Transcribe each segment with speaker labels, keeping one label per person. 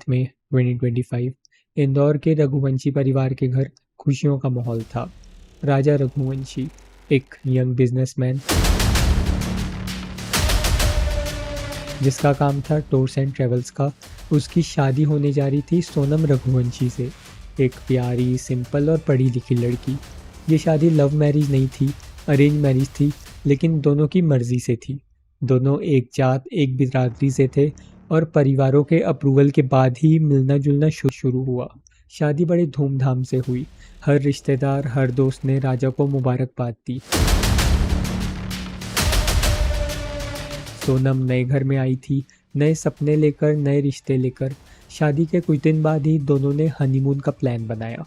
Speaker 1: मई 2025 इंदौर के रघुवंशी परिवार के घर खुशियों का माहौल था। राजा रघुवंशी एक यंग बिजनेसमैन जिसका काम था टूर्स एंड ट्रेवल्स का, उसकी शादी होने जा रही थी सोनम रघुवंशी से, एक प्यारी, सिंपल और पढ़ी लिखी लड़की। ये शादी लव मैरिज नहीं थी, अरेंज मैरिज थी, लेकिन दोनों की मर्जी से थी। दोनों एक जात, एक बिरादरी से थे और परिवारों के अप्रूवल के बाद ही मिलना जुलना शुरू हुआ। शादी बड़े धूमधाम से हुई। हर रिश्तेदार, हर दोस्त ने राजा को मुबारकबाद दी। सोनम नए घर में आई थी, नए सपने लेकर, नए रिश्ते लेकर। शादी के कुछ दिन बाद ही दोनों ने हनीमून का प्लान बनाया।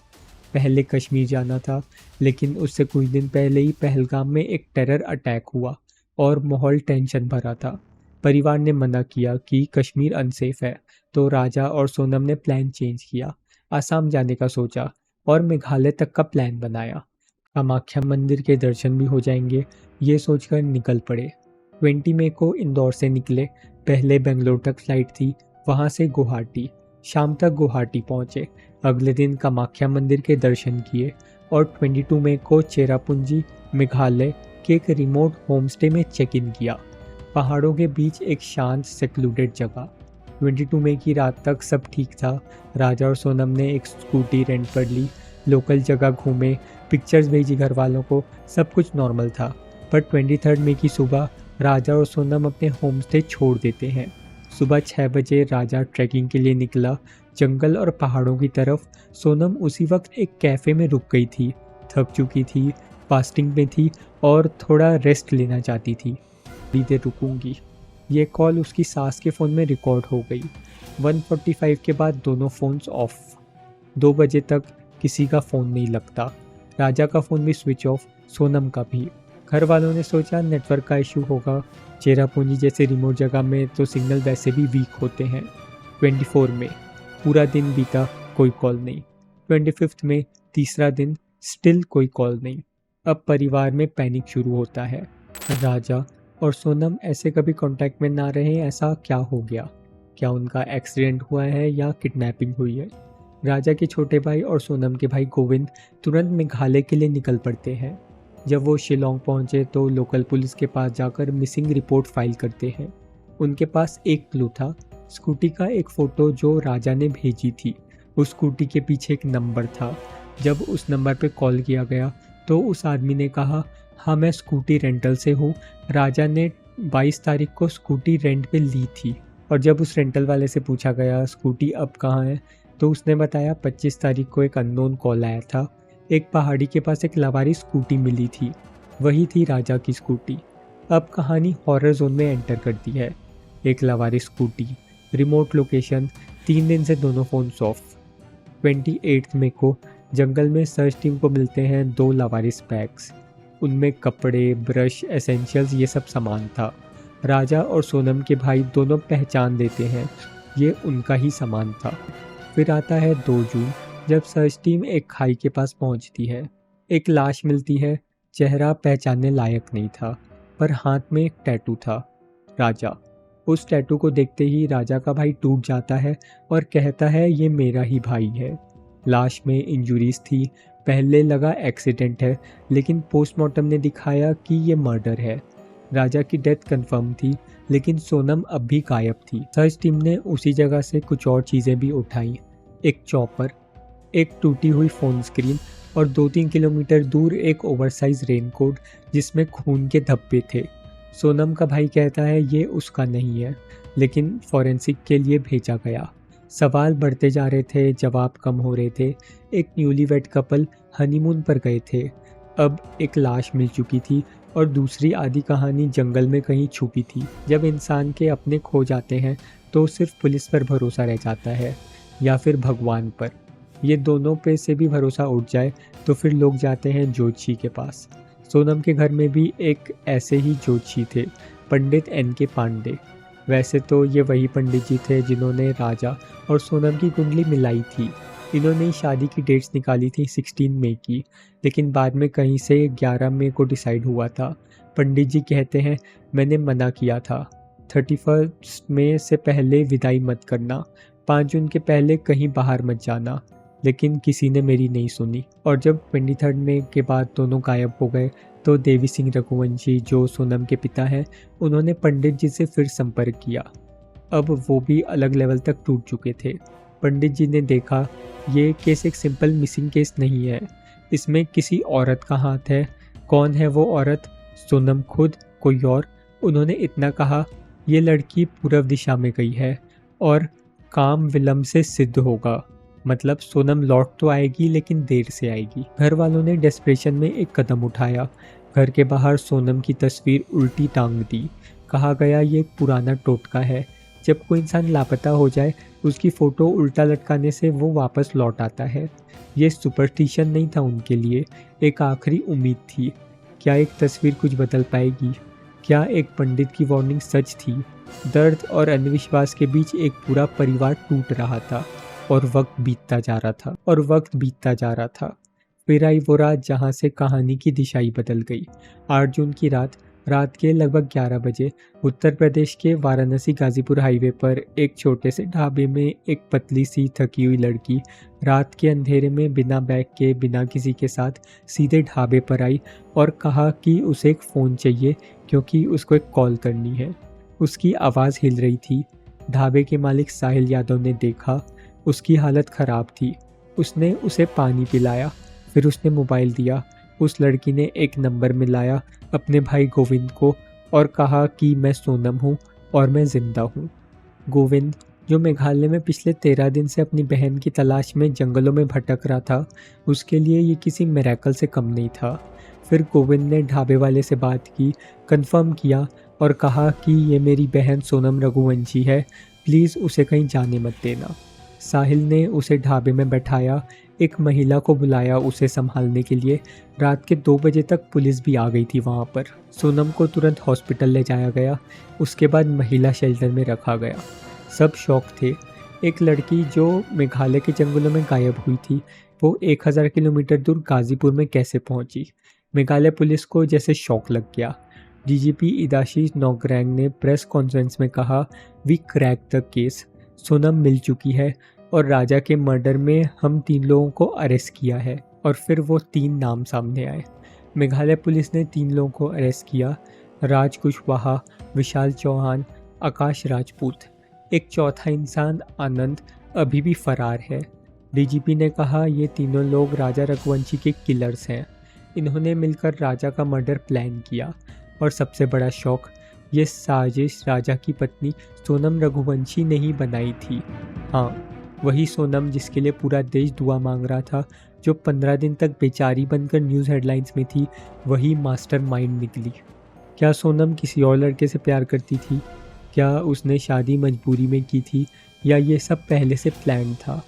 Speaker 1: पहले कश्मीर जाना था, लेकिन उससे कुछ दिन पहले ही पहलगाम में एक टेरर अटैक हुआ और माहौल टेंशन भरा था। परिवार ने मना किया कि कश्मीर अनसेफ है, तो राजा और सोनम ने प्लान चेंज किया। आसाम जाने का सोचा और मेघालय तक का प्लान बनाया। कामाख्या मंदिर के दर्शन भी हो जाएंगे, ये सोचकर निकल पड़े। 20 मई को इंदौर से निकले। पहले बेंगलोर तक फ्लाइट थी, वहाँ से गुवाहाटी। शाम तक गुवाहाटी पहुँचे। अगले दिन कामाख्या मंदिर के दर्शन किए और 22 मई को चेरापूंजी, मेघालय के एक रिमोट होमस्टे में चेक इन किया। पहाड़ों के बीच एक शांत सेक्लूडेड जगह। 22 मई की रात तक सब ठीक था। राजा और सोनम ने एक स्कूटी रेंट पर ली, लोकल जगह घूमे, पिक्चर्स भेजी घर वालों को, सब कुछ नॉर्मल था। पर 23 मई की सुबह राजा और सोनम अपने होमस्टे छोड़ देते हैं। सुबह 6 बजे राजा ट्रैकिंग के लिए निकला, जंगल और पहाड़ों की तरफ। सोनम उसी वक्त एक कैफ़े में रुक गई थी। थक चुकी थी, फास्टिंग में थी और थोड़ा रेस्ट लेना चाहती थी। थोड़ी देर रुकूंगी। ये कॉल उसकी सास के फ़ोन में रिकॉर्ड हो गई। 1:45 के बाद दोनों फ़ोन्स ऑफ। 2 बजे तक किसी का फ़ोन नहीं लगता। राजा का फ़ोन भी स्विच ऑफ, सोनम का भी। घर वालों ने सोचा नेटवर्क का इशू होगा। चेरापूंजी जैसे रिमोट जगह में तो सिग्नल वैसे भी वीक होते हैं। 24 में पूरा दिन बीता, कोई कॉल नहीं। 25 में तीसरा दिन, स्टिल कोई कॉल नहीं। अब परिवार में पैनिक शुरू होता है। राजा और सोनम ऐसे कभी कांटेक्ट में ना रहे, ऐसा क्या हो गया? क्या उनका एक्सीडेंट हुआ है या किडनैपिंग हुई है? राजा के छोटे भाई और सोनम के भाई गोविंद तुरंत मेघालय के लिए निकल पड़ते हैं। जब वो शिलोंग पहुंचे तो लोकल पुलिस के पास जाकर मिसिंग रिपोर्ट फाइल करते हैं। उनके पास एक क्लू था, स्कूटी का एक फ़ोटो जो राजा ने भेजी थी। उस स्कूटी के पीछे एक नंबर था। जब उस नंबर पे कॉल किया गया तो उस आदमी ने कहा, हाँ मैं स्कूटी रेंटल से हूँ। राजा ने 22 तारीख को स्कूटी रेंट पे ली थी और जब उस रेंटल वाले से पूछा गया स्कूटी अब कहाँ है, तो उसने बताया 25 तारीख को एक अननोन कॉल आया था। एक पहाड़ी के पास एक लवारी स्कूटी मिली थी, वही थी राजा की स्कूटी। अब कहानी हॉरर जोन में एंटर करती है। एक लवारी स्कूटी, रिमोट लोकेशन, 3 दिन से दोनों फ़ोन्स ऑफ। 28 मई को जंगल में सर्च टीम को मिलते हैं 2 लवारिस बैग्स। उनमें कपड़े, ब्रश, एसेंशियल्स ये सब सामान था। राजा और सोनम के भाई दोनों पहचान देते हैं ये उनका ही सामान था। फिर आता है 2 जून, जब सर्च टीम एक खाई के पास पहुंचती है। एक लाश मिलती है। चेहरा पहचानने लायक नहीं था, पर हाथ में एक टैटू था, राजा। उस टैटू को देखते ही राजा का भाई टूट जाता है और कहता है ये मेरा ही भाई है। लाश में इंजुरीज थी। पहले लगा एक्सीडेंट है, लेकिन पोस्टमार्टम ने दिखाया कि ये मर्डर है। राजा की डेथ कंफर्म थी, लेकिन सोनम अब भी गायब थी। सर्च टीम ने उसी जगह से कुछ और चीज़ें भी उठाई। एक चॉपर, एक टूटी हुई फ़ोन स्क्रीन और 2-3 किलोमीटर दूर एक ओवरसाइज रेनकोट जिसमें खून के धब्बे थे। सोनम का भाई कहता है ये उसका नहीं है, लेकिन फॉरेंसिक के लिए भेजा गया। सवाल बढ़ते जा रहे थे, जवाब कम हो रहे थे। एक न्यूलीवेड कपल हनीमून पर गए थे। अब एक लाश मिल चुकी थी और दूसरी आधी कहानी जंगल में कहीं छुपी थी। जब इंसान के अपने खो जाते हैं तो सिर्फ पुलिस पर भरोसा रह जाता है या फिर भगवान पर। ये दोनों पे से भी भरोसा उठ जाए तो फिर लोग जाते हैं ज्योतिषी के पास। सोनम के घर में भी एक ऐसे ही ज्योतिषी थे, पंडित NK पांडे। वैसे तो ये वही पंडित जी थे जिन्होंने राजा और सोनम की कुंडली मिलाई थी। इन्होंने ही शादी की डेट्स निकाली थी 16 मई की, लेकिन बाद में कहीं से 11 मई को डिसाइड हुआ था। पंडित जी कहते हैं मैंने मना किया था, 31 मई से पहले विदाई मत करना, 5 जून के पहले कहीं बाहर मत जाना, लेकिन किसी ने मेरी नहीं सुनी। और जब 23 मई के बाद दोनों गायब हो गए तो देवी सिंह रघुवंशी, जो सोनम के पिता हैं, उन्होंने पंडित जी से फिर संपर्क किया। अब वो भी अलग लेवल तक टूट चुके थे। पंडित जी ने देखा ये केस एक सिंपल मिसिंग केस नहीं है, इसमें किसी औरत का हाथ है। कौन है वो औरत? सोनम खुद, कोई और? उन्होंने इतना कहा, ये लड़की पूर्व दिशा में गई है और काम विलंब से सिद्ध होगा। मतलब सोनम लौट तो आएगी लेकिन देर से आएगी। घर वालों ने डेस्परेशन में एक कदम उठाया। घर के बाहर सोनम की तस्वीर उल्टी टांग दी। कहा गया ये एक पुराना टोटका है, जब कोई इंसान लापता हो जाए उसकी फ़ोटो उल्टा लटकाने से वो वापस लौट आता है। ये सुपरस्टिशन नहीं था उनके लिए, एक आखिरी उम्मीद थी। क्या एक तस्वीर कुछ बदल पाएगी? क्या एक पंडित की वार्निंग सच थी? दर्द और अंधविश्वास के बीच एक पूरा परिवार टूट रहा था और वक्त बीतता जा रहा था। फिर आई वो रात जहाँ से कहानी की दिशा ही बदल गई। 8 जून की रात के लगभग 11 बजे उत्तर प्रदेश के वाराणसी गाजीपुर हाईवे पर एक छोटे से ढाबे में एक पतली सी थकी हुई लड़की रात के अंधेरे में बिना बैग के, बिना किसी के साथ सीधे ढाबे पर आई और कहा कि उसे एक फ़ोन चाहिए क्योंकि उसको एक कॉल करनी है। उसकी आवाज़ हिल रही थी। ढाबे के मालिक साहिल यादव ने देखा, उसकी हालत ख़राब थी। उसने उसे पानी पिलाया, फिर उसने मोबाइल दिया। उस लड़की ने एक नंबर मिलाया अपने भाई गोविंद को और कहा कि मैं सोनम हूँ और मैं ज़िंदा हूँ। गोविंद, जो मेघालय में पिछले 13 दिन से अपनी बहन की तलाश में जंगलों में भटक रहा था, उसके लिए ये किसी मिरेकल से कम नहीं था। फिर गोविंद ने ढाबे वाले से बात की, कंफर्म किया और कहा कि ये मेरी बहन सोनम रघुवंशी है, प्लीज़ उसे कहीं जाने मत देना। साहिल ने उसे ढाबे में बैठाया, एक महिला को बुलाया उसे संभालने के लिए। रात के 2 बजे तक पुलिस भी आ गई थी वहाँ पर। सोनम को तुरंत हॉस्पिटल ले जाया गया, उसके बाद महिला शेल्टर में रखा गया। सब शौक थे। एक लड़की जो मेघालय के जंगलों में गायब हुई थी, वो 1000 किलोमीटर दूर गाजीपुर में कैसे पहुंची? मेघालय पुलिस को जैसे शौक लग गया। डीजीपी इदाशीष नोगरेंग ने प्रेस कॉन्फ्रेंस में कहा, we crack the case. Sonam मिल चुकी है और राजा के मर्डर में हम 3 लोगों को अरेस्ट किया है। और फिर वो 3 नाम सामने आए। मेघालय पुलिस ने 3 लोगों को अरेस्ट किया, राज कुशवाहा, विशाल चौहान, आकाश राजपूत। एक चौथा इंसान आनंद अभी भी फरार है। डीजीपी ने कहा ये तीनों लोग राजा रघुवंशी के किलर्स हैं। इन्होंने मिलकर राजा का मर्डर प्लान किया और सबसे बड़ा शौक, ये साजिश राजा की पत्नी सोनम रघुवंशी ने ही बनाई थी। हाँ, वही सोनम जिसके लिए पूरा देश दुआ मांग रहा था, जो 15 दिन तक बेचारी बनकर न्यूज़ हेडलाइंस में थी, वही मास्टरमाइंड निकली। क्या सोनम किसी और लड़के से प्यार करती थी? क्या उसने शादी मजबूरी में की थी या ये सब पहले से प्लान था?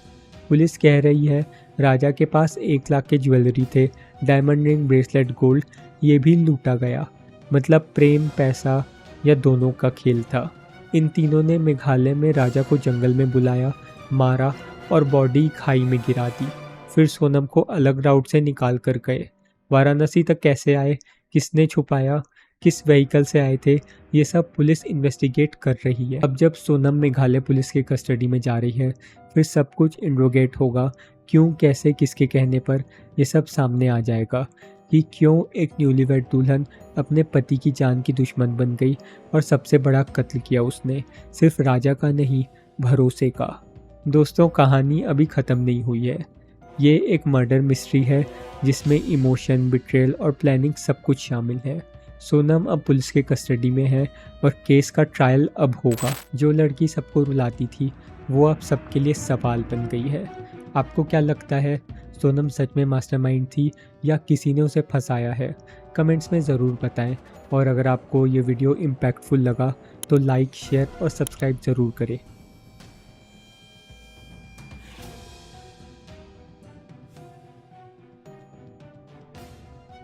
Speaker 1: पुलिस कह रही है राजा के पास 1 लाख के ज्वेलरी थे, डायमंड रिंग, ब्रेसलेट, गोल्ड, ये भी लूटा गया। मतलब प्रेम, पैसा या दोनों का खेल था। इन तीनों ने मेघालय में राजा को जंगल में बुलाया, मारा और बॉडी खाई में गिरा दी। फिर सोनम को अलग राउट से निकाल कर गए। वाराणसी तक कैसे आए, किसने छुपाया, किस व्हीकल से आए थे, ये सब पुलिस इन्वेस्टिगेट कर रही है। अब जब सोनम मेघालय पुलिस के कस्टडी में जा रही है, फिर सब कुछ इंट्रोगेट होगा। क्यों, कैसे, किसके कहने पर, ये सब सामने आ जाएगा कि क्यों एक न्यूलीवेड दुल्हन अपने पति की जान की दुश्मन बन गई और सबसे बड़ा कत्ल किया उसने, सिर्फ राजा का नहीं, भरोसे का। दोस्तों, कहानी अभी ख़त्म नहीं हुई है। ये एक मर्डर मिस्ट्री है जिसमें इमोशन, बिट्रेयल और प्लानिंग सब कुछ शामिल है। सोनम अब पुलिस के कस्टडी में है और केस का ट्रायल अब होगा। जो लड़की सबको रुलाती थी, वो अब सबके लिए सवाल बन गई है। आपको क्या लगता है, सोनम सच में मास्टरमाइंड थी या किसी ने उसे फंसाया है? कमेंट्स में ज़रूर बताएं। और अगर आपको ये वीडियो इम्पैक्टफुल लगा तो लाइक, शेयर और सब्सक्राइब ज़रूर करें।